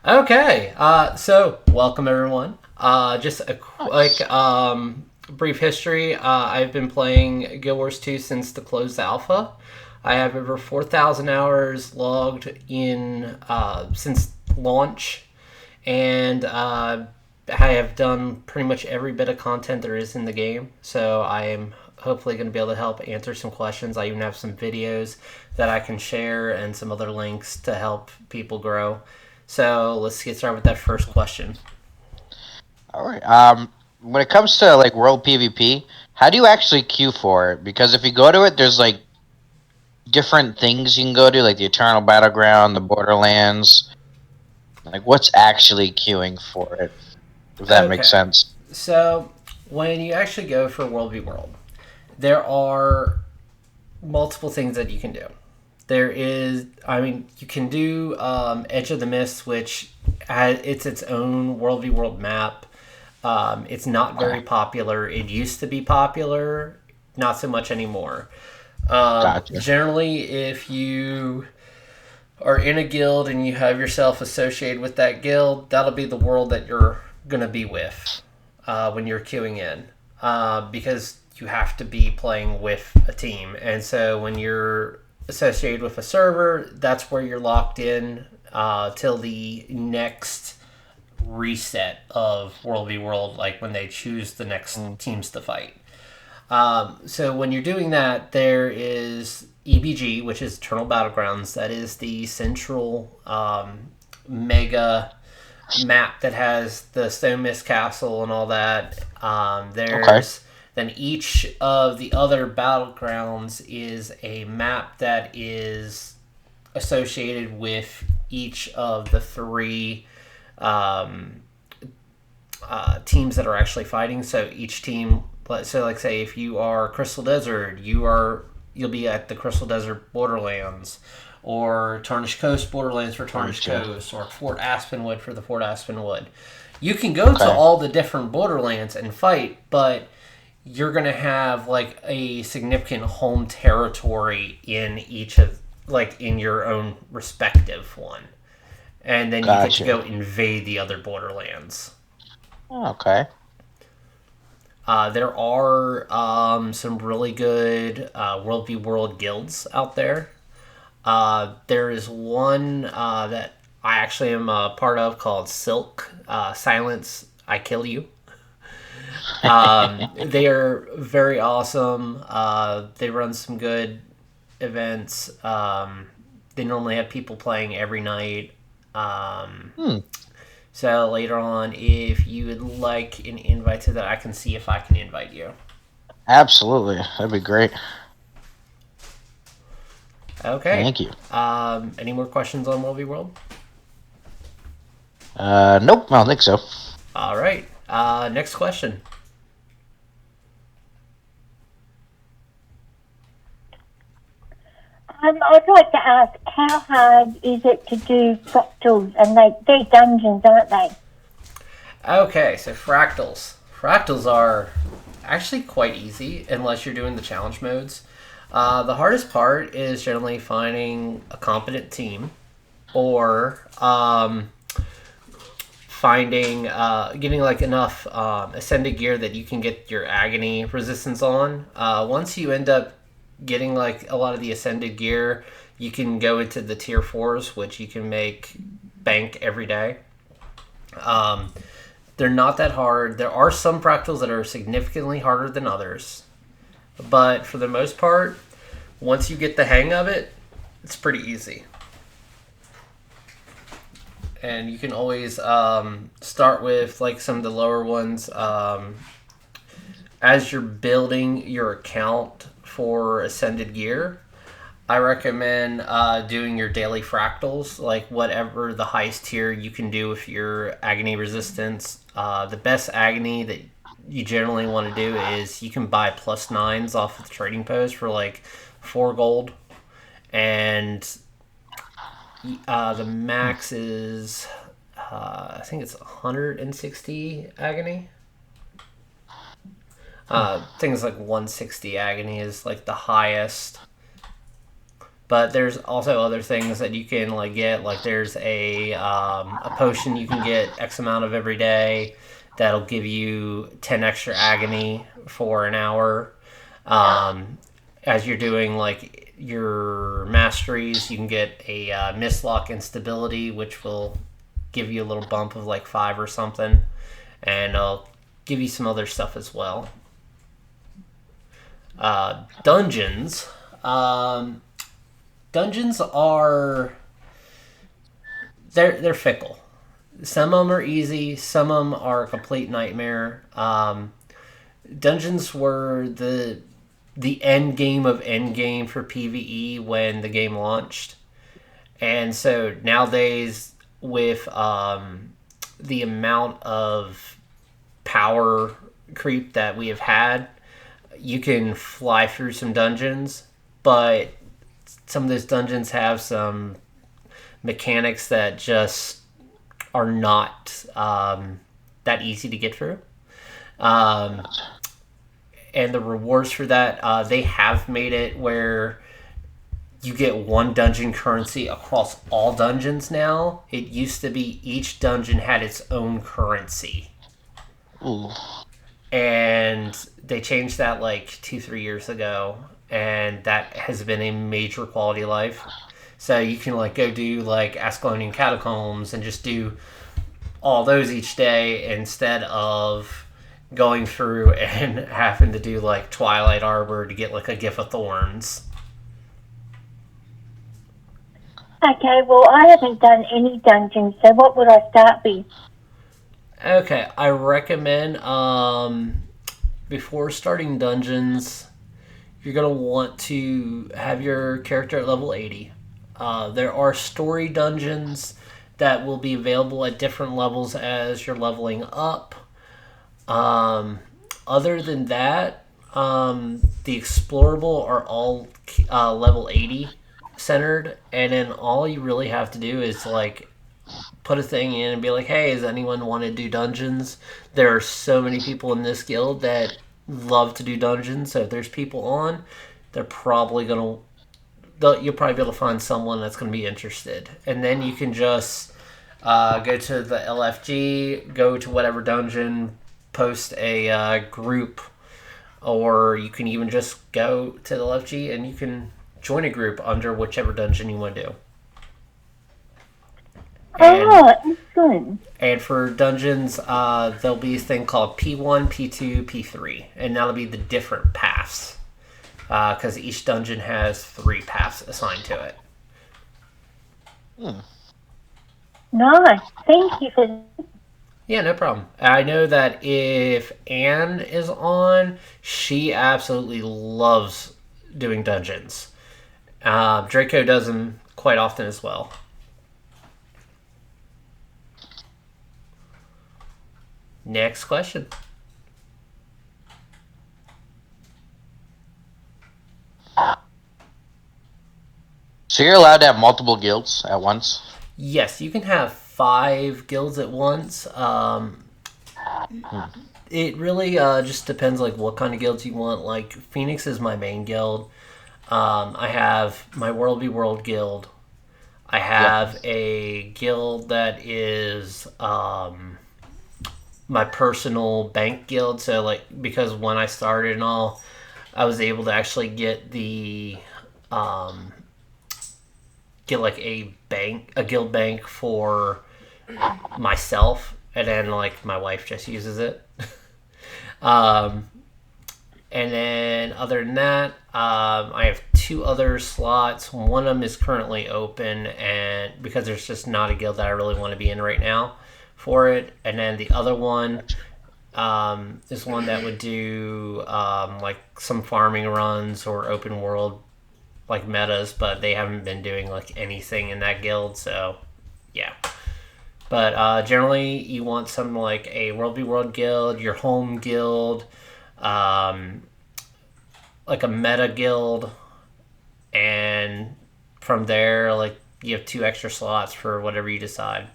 Okay, so welcome everyone. Just a quick Nice. brief history. I've been playing Guild Wars 2 since the closed alpha. I have over 4,000 hours logged in since launch, and I have done pretty much every bit of content there is in the game. So I am hopefully going to be able to help answer some questions. I even have some videos that I can share and some other links to help people grow. So let's get started with that first question. All right. When it comes to like world PvP, how do you actually queue for it? Because if you go to it, there's like different things you can go to, like the Eternal Battleground, the Borderlands. Like, what's actually queuing for it? If that makes Okay, sense. so when you actually go for World v World, there are multiple things that you can do. There is, I mean, you can do Edge of the Mist, which it's its own World v World map. It's not Okay. very popular. It used to be popular, not so much anymore. Gotcha. Generally, if you are in a guild and you have yourself associated with that guild, that'll be the world that you're going to be with when you're queuing in. Because you have to be playing with a team. And so when you're associated with a server, that's where you're locked in till the next reset of World v World, like when they choose the next Mm, teams to fight. So when you're doing that, there is EBG, which is Eternal Battlegrounds. That is the central mega map that has the Stone Mist Castle and all that. okay. There's then each of the other battlegrounds is a map that is associated with each of the three um, teams that are actually fighting. So each team, so like say if you are Crystal Desert, you'll be at the Crystal Desert Borderlands, or Tarnished Coast Borderlands for Tarnished Gotcha. Coast, or Fort Aspenwood for the Fort Aspenwood. You can go to Okay. all the different Borderlands and fight, but you're gonna have like a significant home territory in each of like in your own respective one, and then you get to Gotcha. go invade the other Borderlands. Okay. There are some really good World v World guilds out there. There is one that I actually am a part of called Silk Silence I Kill You. They are very awesome. They run some good events. They normally have people playing every night. Um, Hmm. so later on, if you would like an invite to that, I can see if I can invite you. Absolutely. That'd be great. Okay. Thank you. Any more questions on World v World? Nope. I don't think so. All right. Next question. I'd like to ask, how hard is it to do fractals? And they're dungeons, aren't they? Okay, so fractals. Fractals are actually quite easy unless you're doing the challenge modes. The hardest part is generally finding a competent team or getting like enough ascended gear that you can get your agony resistance on. Once you end up getting like a lot of the ascended gear, you can go into the tier fours, which you can make bank every day. Um, they're not that hard. There are some fractals that are significantly harder than others, but for the most part, once you get the hang of it, it's pretty easy. And you can always start with like some of the lower ones as you're building your account for ascended gear. I recommend doing your daily fractals, like whatever the highest tier you can do with your agony resistance. The best agony that you generally want to do is you can buy plus nines off of the trading post for like 4 gold, and the max is I think it's 160 agony. Things like 160 agony is like the highest. But there's also other things that you can like get. Like there's a potion you can get X amount of every day that'll give you 10 extra agony for an hour. As you're doing like your masteries, you can get a Mistlock instability, which will give you a little bump of like 5 or something, and I'll give you some other stuff as well. Dungeons. Dungeons are they're fickle. Some of them are easy. Some of them are a complete nightmare. Dungeons were the end game of end game for PvE when the game launched, and so nowadays with the amount of power creep that we have had, you can fly through some dungeons, but some of those dungeons have some mechanics that just are not that easy to get through. And the rewards for that, they have made it where you get one dungeon currency across all dungeons now. It used to be each dungeon had its own currency. Ooh. And they changed that like 2-3 years ago, and that has been a major quality of life. So you can like go do like Ascalonian Catacombs and just do all those each day instead of going through and having to do like Twilight Arbor to get like a Gift of Thorns. Okay, well, I haven't done any dungeons, so what would I start with? Okay, I recommend before starting dungeons, you're going to want to have your character at level 80. There are story dungeons that will be available at different levels as you're leveling up. Other than that, the explorable are all level 80 centered, and then all you really have to do is like put a thing in and be like, hey, does anyone want to do dungeons? There are so many people in this guild that love to do dungeons, so if there's people on, they're probably gonna you'll probably be able to find someone that's going to be interested, and then you can just go to the LFG, go to whatever dungeon, post a group, or you can even just go to the LFG and you can join a group under whichever dungeon you want to do. Excellent. And for dungeons, there'll be a thing called P1, P2, P3, and that'll be the different paths. Because each dungeon has 3 paths assigned to it. Nice. Thank you for... Yeah, no problem. I know that if Anne is on, she absolutely loves doing dungeons. Draco does them quite often as well. Next question. So you're allowed to have multiple guilds at once? Yes, you can have 5 guilds at once. It really just depends like what kind of guilds you want. Like Phoenix is my main guild. I have my World v World guild. I have a guild that is my personal bank guild. So like because when I started and all, I was able to actually get the get like a guild bank for myself, and then like my wife just uses it. And then other than that, I have 2 other slots. One of them is currently open, and because there's just not a guild that I really want to be in right now for it. And then the other one is one that would do like some farming runs or open world like metas, but they haven't been doing like anything in that guild, so yeah. But generally you want something like a World v World guild, your home guild, like a meta guild, and from there like you have 2 extra slots for whatever you decide.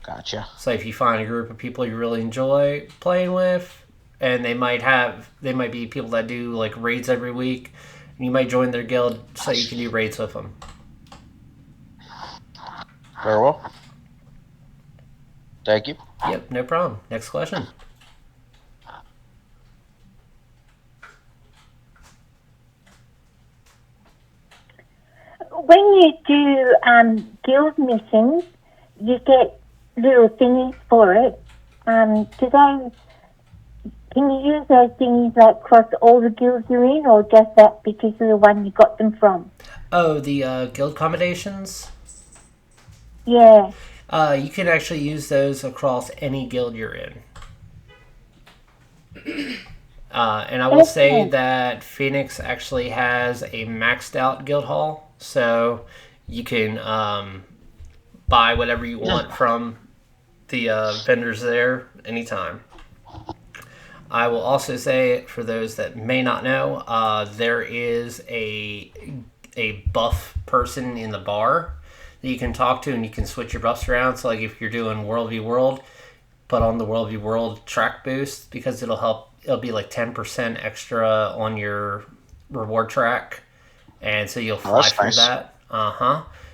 Gotcha. So if you find a group of people you really enjoy playing with, and they might be people that do like raids every week, You might join their guild so you can do raids with them. Very well. Thank you. Yep, no problem. Next question. When you do guild missions, you get little thingies for it. Can you use those thingies like across all the guilds you're in, or just that particular one you got them from? Oh, the guild accommodations? Yeah. You can actually use those across any guild you're in. And I will say that Phoenix actually has a maxed out guild hall, so you can buy whatever you want from the vendors there anytime. I will also say, for those that may not know, there is a buff person in the bar that you can talk to, and you can switch your buffs around. So, like if you're doing World v World, put on the World v World track boost, because it'll help. It'll be like 10% extra on your reward track, and so you'll fly through nice. that.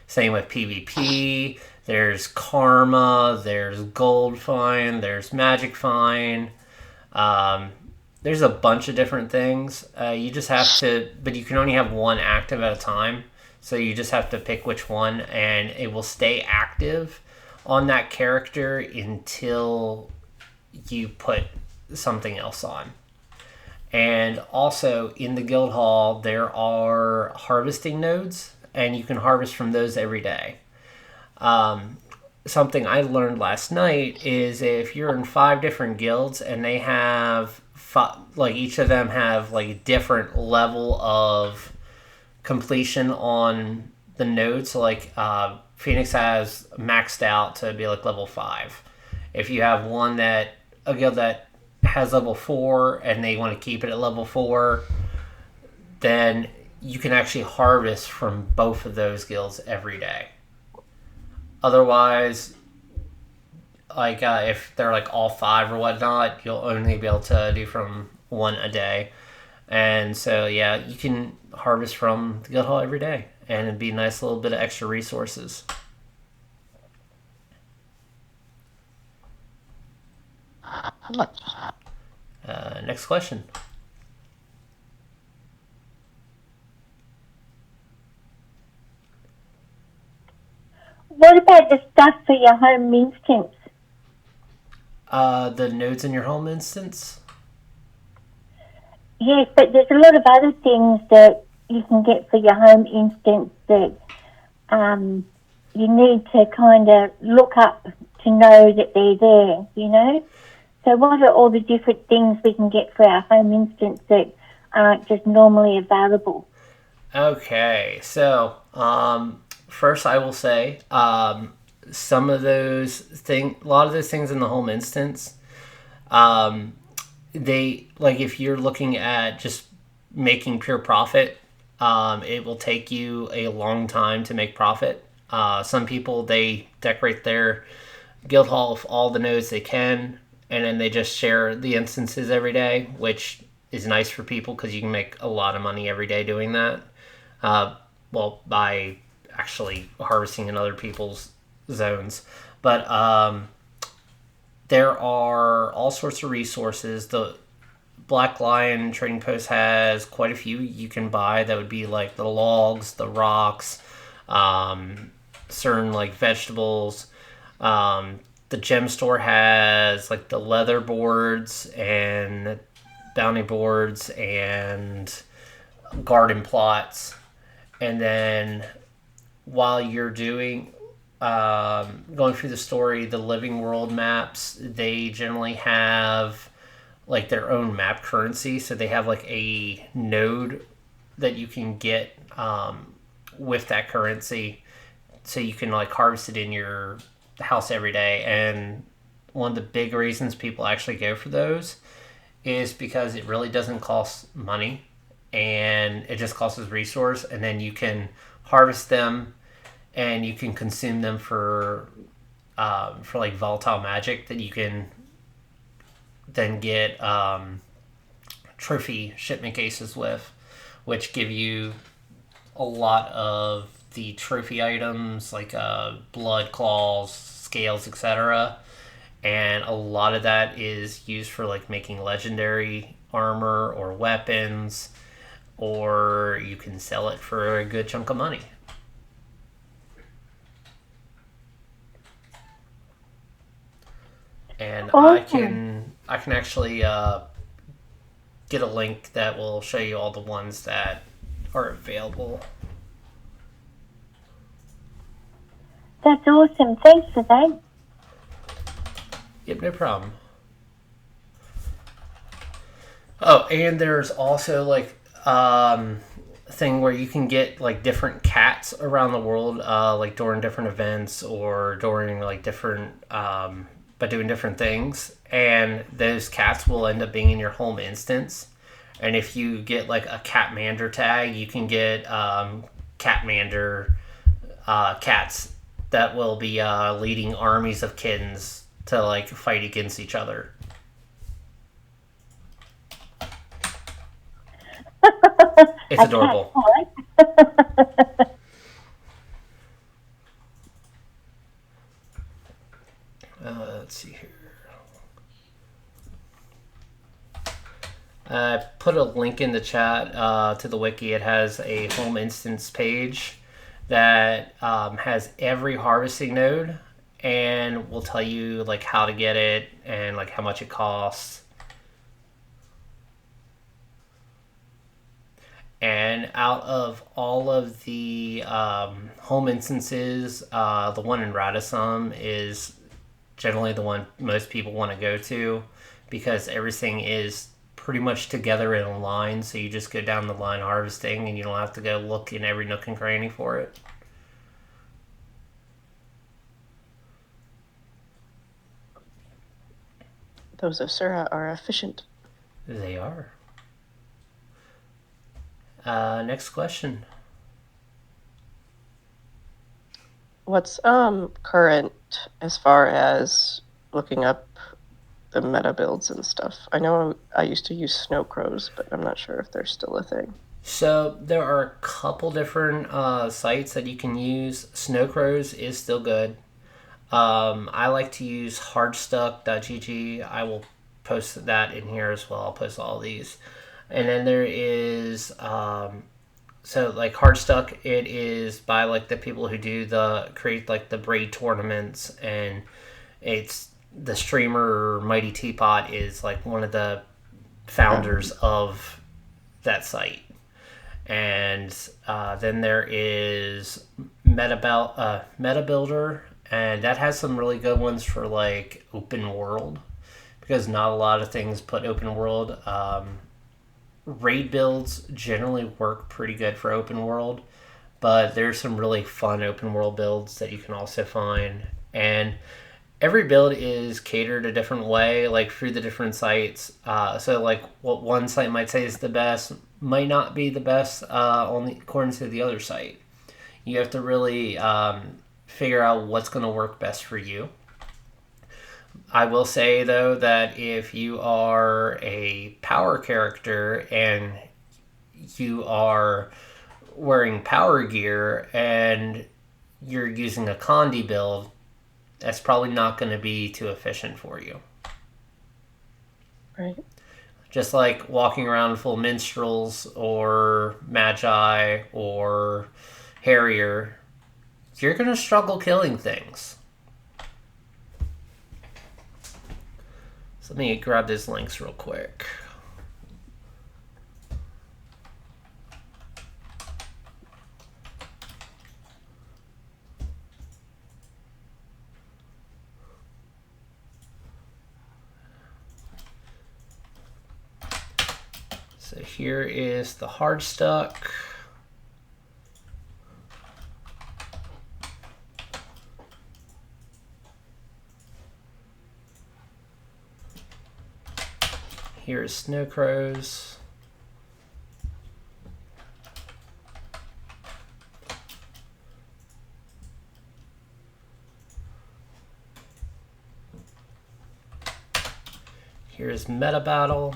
Same with PvP. There's Karma. There's Gold Find. There's Magic Find. There's a bunch of different things. You just have to, but you can only have one active at a time. So you just have to pick which one, and it will stay active on that character until you put something else on. And also in the guild hall, there are harvesting nodes, and you can harvest from those every day. Something I learned last night is if you're in 5 different guilds and they have like each of them have like a different level of completion on the nodes. So like Phoenix has maxed out to be like level 5. If you have a guild that has level 4 and they want to keep it at level 4, then you can actually harvest from both of those guilds every day. Otherwise, like if they're like all 5 or whatnot, you'll only be able to do from 1 a day. And so yeah, you can harvest from the guild hall every day, and it'd be a nice little bit of extra resources. Next question. What about the stuff for your home instance? The nodes in your home instance? Yes, but there's a lot of other things that you can get for your home instance that you need to kind of look up to know that they're there, you know? So what are all the different things we can get for our home instance that aren't just normally available? Okay, so first I will say some of those things, a lot of those things in the home instance, they, like if you're looking at just making pure profit, it will take you a long time to make profit. Some people, they decorate their guild hall with all the nodes they can, and then they just share the instances every day, which is nice for people because you can make a lot of money every day doing that. By actually harvesting in other people's zones. But there are all sorts of resources. The Black Lion Trading Post has quite a few you can buy that would be like the logs, the rocks, certain like vegetables. The gem store has like the leather boards and bounty boards and garden plots. And then while you're going through the story, the living world maps, they generally have like their own map currency. So they have like a node that you can get with that currency, so you can like harvest it in your house every day. And one of the big reasons people actually go for those is because it really doesn't cost money, and it just costs as resource, and then you can harvest them and you can consume them for like volatile magic that you can then get trophy shipment cases with, which give you a lot of the trophy items like blood, claws, scales, etc. And a lot of that is used for like making legendary armor or weapons, or you can sell it for a good chunk of money. And Awesome. I can actually get a link that will show you all the ones that are available. That's awesome. Thanks for that. Yep, no problem. Oh, and there's also like thing where you can get like different cats around the world, like during different events or during like different by doing different things, and those cats will end up being in your home instance. And if you get like a Catmander tag, you can get Catmander cats that will be leading armies of kittens to like fight against each other. It's adorable. Let's see here. I put a link in the chat to the wiki. It has a home instance page that has every harvesting node and will tell you like how to get it and like how much it costs. And out of all of the home instances, the one in Radisson is generally the one most people want to go to because everything is pretty much together in a line. So you just go down the line harvesting and you don't have to go look in every nook and cranny for it. Those of Sura are efficient. They are. Next question. What's current as far as looking up the meta builds and stuff? I know I used to use snow crows, but I'm not sure if they're still a thing. So there are a couple different sites that you can use. Snow Crows is still good. I like to use hardstuck.gg. I will post that in here as well. I'll post all these. And then there is so like Hardstuck, it is by like the people who do the create like the braid tournaments, and it's the streamer Mighty Teapot is like one of the founders of that site. And then there is Meta Builder, and that has some really good ones for like open world because not a lot of things put open world. Raid builds generally work pretty good for open world, but there's some really fun open world builds that you can also find. And every build is catered a different way, like through the different sites. So like what one site might say is the best might not be the best according to the other site. You have to really figure out what's going to work best for you. I will say, though, that if you are a power character and you are wearing power gear and you're using a Condi build, that's probably not going to be too efficient for you. Right. Just like walking around full minstrels or magi or harrier, you're going to struggle killing things. So let me grab these links real quick. So here is the Hardstuck. Here's Snow Crows. Here's Meta Battle.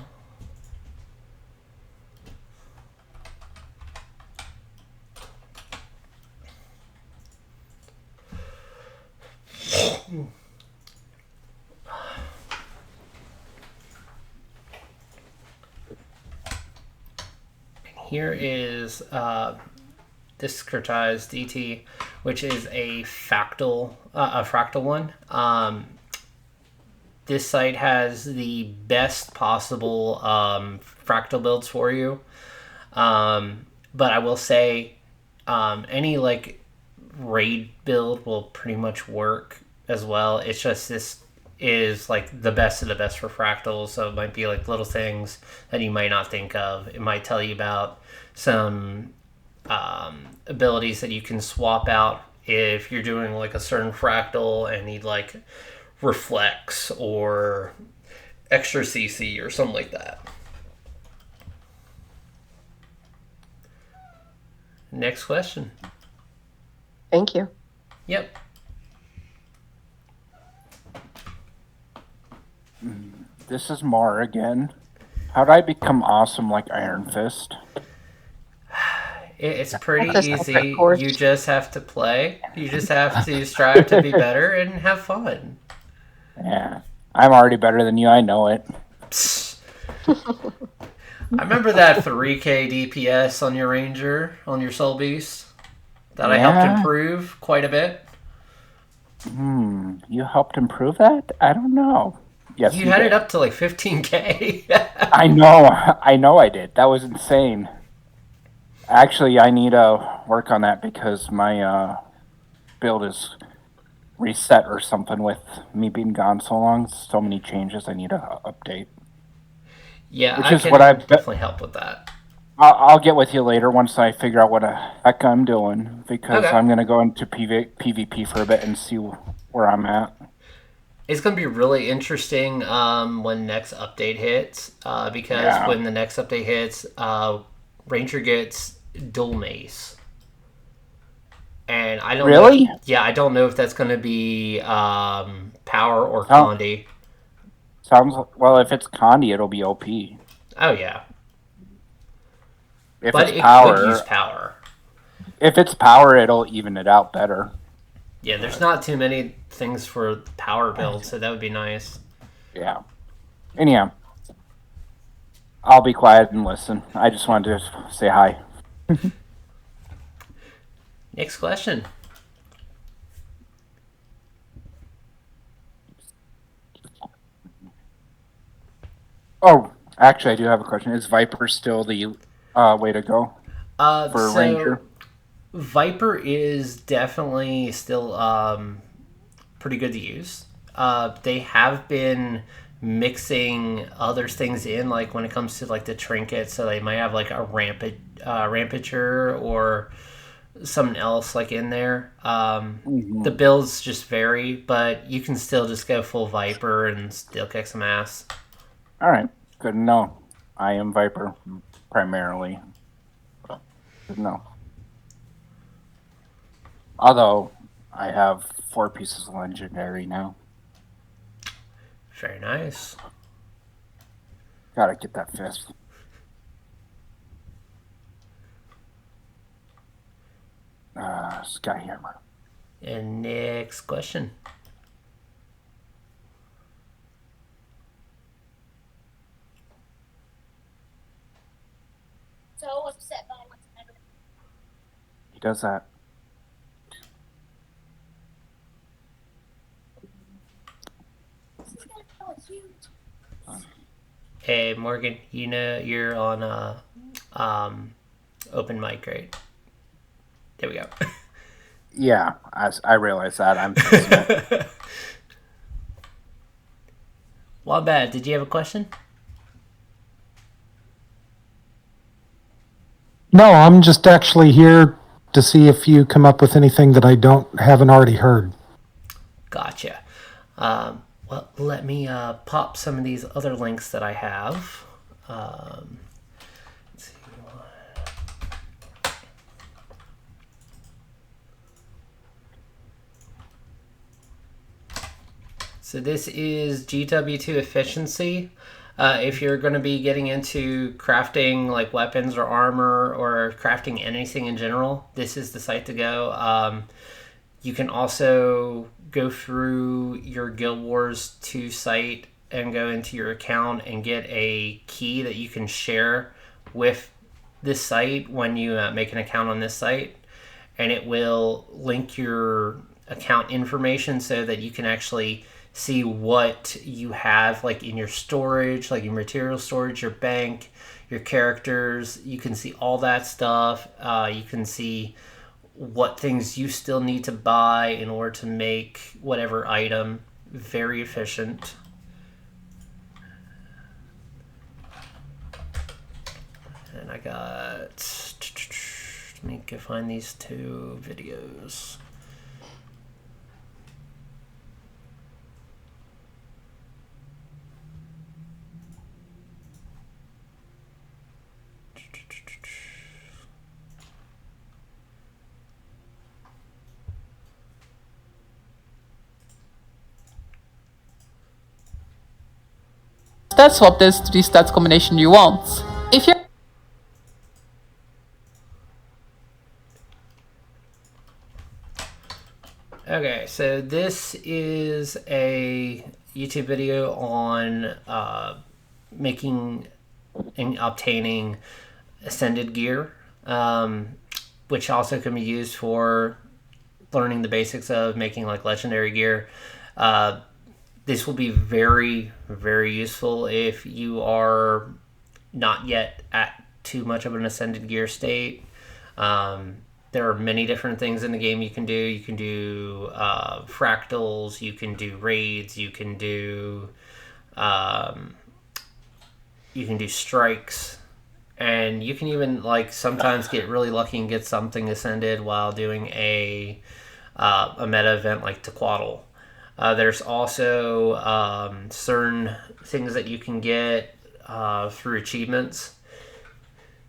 here is discretized DT, which is a fractal one. This site has the best possible fractal builds for you. But I will say, any like raid build will pretty much work as well. It's just this is like the best of the best for fractals, so it might be like little things that you might not think of. It might tell you about some abilities that you can swap out if you're doing like a certain fractal and need like reflex or extra CC or something like that. Next question. Thank you. Yep. This is Mar again. How'd I become awesome like Iron Fist? It's pretty That's a separate easy. course. You just have to play. You just have to strive to be better and have fun. Yeah. I'm already better than you, I know it. Psst. I remember that 3k DPS on your Ranger, on your Soul Beast, that I helped Yeah. improve quite a bit. You helped improve that? I don't know. Yes, You had did. it up to like 15k. I know I did. That was insane. Actually, I need to work on that because my build is reset or something with me being gone so long. So many changes I need to update. Yeah, Which I is can what definitely help with that. I'll get with you later once I figure out what the heck I'm doing because Okay. I'm going to go into PvP for a bit and see where I'm at. It's going to be really interesting when next update hits because Yeah. when the next update hits, Ranger gets dual mace. And I don't Really? know. Yeah, I don't know if that's going to be power or Oh. Condi. Well, if it's Condi, it'll be OP. Oh yeah, If but it's it power, could use power. if it's power, it'll even it out better. Yeah, there's not too many things for power build, so that would be nice. Yeah. Anyhow, I'll be quiet and listen. I just wanted to say hi. Next question. Oh, actually, I do have a question. Is Viper still the way to go for Ranger? Viper is definitely still pretty good to use. They have been mixing other things in, like when it comes to like the trinkets, so they might have like a rampager or something else like in there. The builds just vary, but you can still just go full Viper and still kick some ass. All right, good to know. I am Viper primarily. Good to know. Although I have 4 pieces of legendary now. Very nice. Gotta get that fist. Skyhammer. And next question. So upset by what's happening. He does that. Hey Morgan, you know you're on open mic, right? There we go. Yeah, I realize that. I'm fixing it. Wombat, did you have a question? No, I'm just actually here to see if you come up with anything that I haven't already heard. Gotcha. Well, let me pop some of these other links that I have. Let's see. So this is GW2 efficiency. If you're going to be getting into crafting like weapons or armor or crafting anything in general, this is the site to go. You can also go through your Guild Wars 2 site and go into your account and get a key that you can share with this site when you make an account on this site, and it will link your account information so that you can actually see what you have like in your storage, like your material storage, your bank, your characters. You can see all that stuff. You can see what things you still need to buy in order to make whatever item. Very efficient. And I got... Let me go find these 2 videos. Stat swap this to the stats combination you want. If you're Okay, so this is a YouTube video on making and obtaining ascended gear, which also can be used for learning the basics of making like legendary gear. This will be very, very useful if you are not yet at too much of an ascended gear state. There are many different things in the game you can do. You can do fractals, you can do raids, you can do strikes, and you can even like sometimes get really lucky and get something ascended while doing a meta event like Tequatl. There's also certain things that you can get through achievements,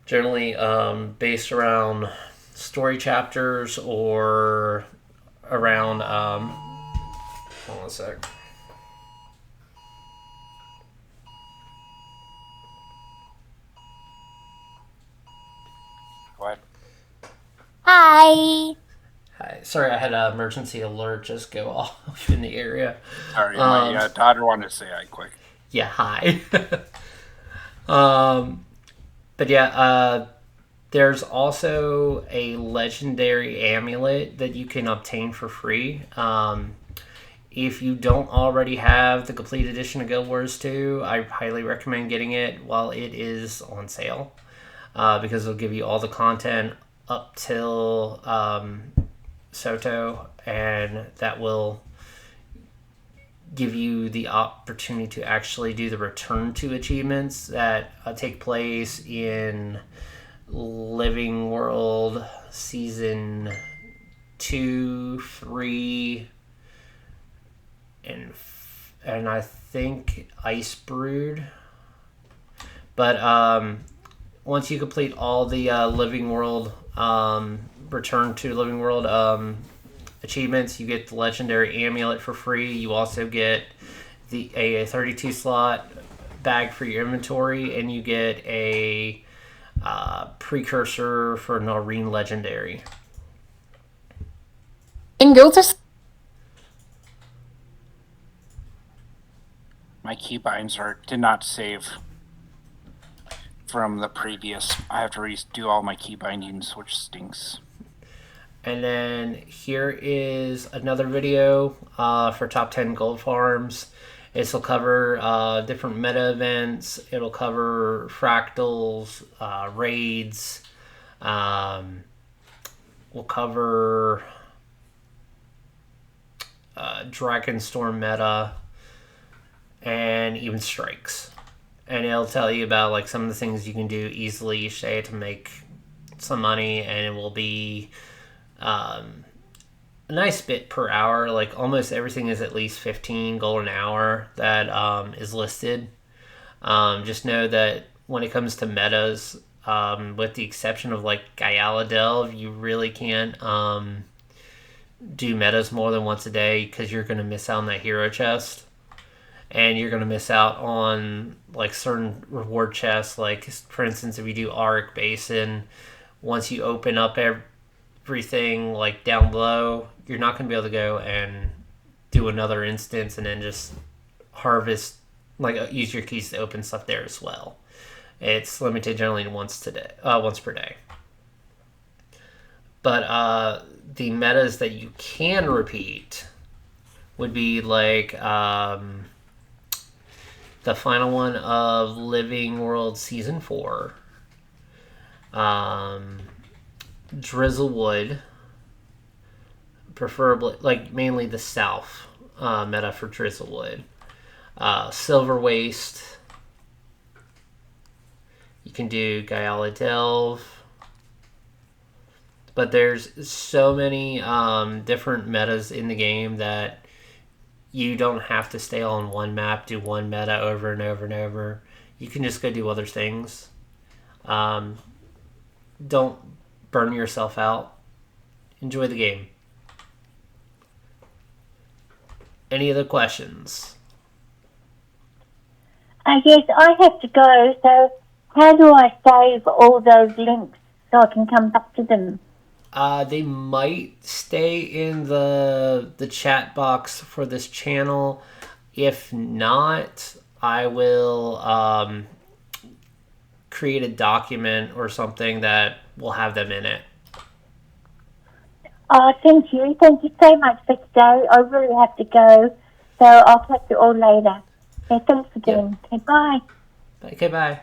generally based around story chapters or around... hold on a sec. Go ahead. Hi. Hi. Sorry, I had an emergency alert just go off in the area. Sorry, my daughter wanted to say hi quick. Yeah, hi. But yeah, there's also a legendary amulet that you can obtain for free. If you don't already have the complete edition of Guild Wars 2, I highly recommend getting it while it is on sale, because it'll give you all the content up till Soto, and that will give you the opportunity to actually do the return to achievements that take place in Living World Season 2, 3, and I think Ice Brood. But once you complete all the Living World, Return to Living World achievements, you get the legendary amulet for free. You also get a 32 slot bag for your inventory, and you get a precursor for Noreen legendary. in guilds, My keybinds did not save from the previous. I have to redo all my key bindings, which stinks. And then here is another video for top 10 gold farms. This will cover different meta events. It'll cover fractals, raids. We'll cover Dragonstorm meta, and even strikes. And it'll tell you about like some of the things you can do easily each day to make some money, and it will be a nice bit per hour. Like almost everything is at least 15 gold an hour that is listed. Just know that when it comes to metas, with the exception of like Gayala Delve, you really can't do metas more than once a day, because you're going to miss out on that hero chest, and you're going to miss out on like certain reward chests. Like for instance, if you do Auric Basin, once you open up everything like down below, you're not going to be able to go and do another instance and then just harvest, like use your keys to open stuff there as well. It's limited generally once per day. But the metas that you can repeat would be like the final one of Living World Season 4, Drizzlewood, preferably, like mainly the South meta for Drizzlewood, Silver Waste. You can do Guyala Delve. But there's so many different metas in the game that you don't have to stay on one map, do one meta over and over and over. You can just go do other things. Don't burn yourself out. Enjoy the game. Any other questions? Yes, I have to go, so how do I save all those links so I can come back to them? They might stay in the chat box for this channel. If not, I will create a document or something that will have them in it. Oh, thank you. Thank you so much for today. I really have to go, so I'll catch you all later. Okay, thanks again. Yep. Okay, bye. Okay, bye.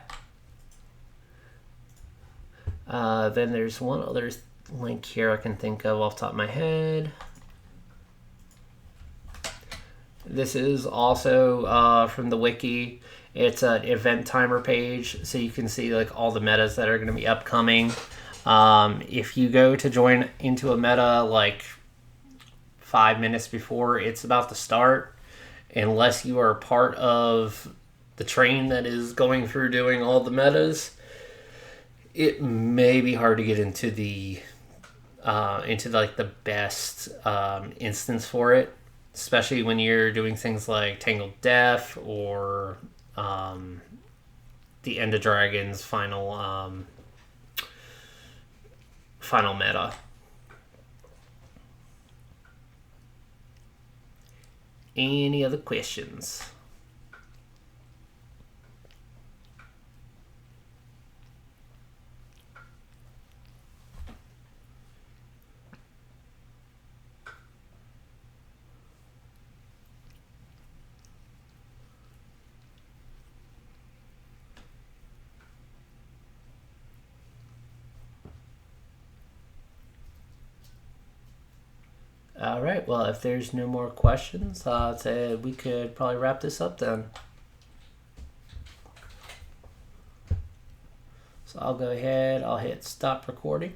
Then there's one other link here I can think of off the top of my head. This is also from the wiki. It's an event timer page, so you can see like all the metas that are going to be upcoming. If you go to join into a meta like 5 minutes before it's about to start, unless you are part of the train that is going through doing all the metas, it may be hard to get into the best instance for it, especially when you're doing things like Tangled Death or the End of Dragons final meta. Any other questions? All right, well, if there's no more questions, I'd say we could probably wrap this up then. So I'll go ahead, I'll hit stop recording.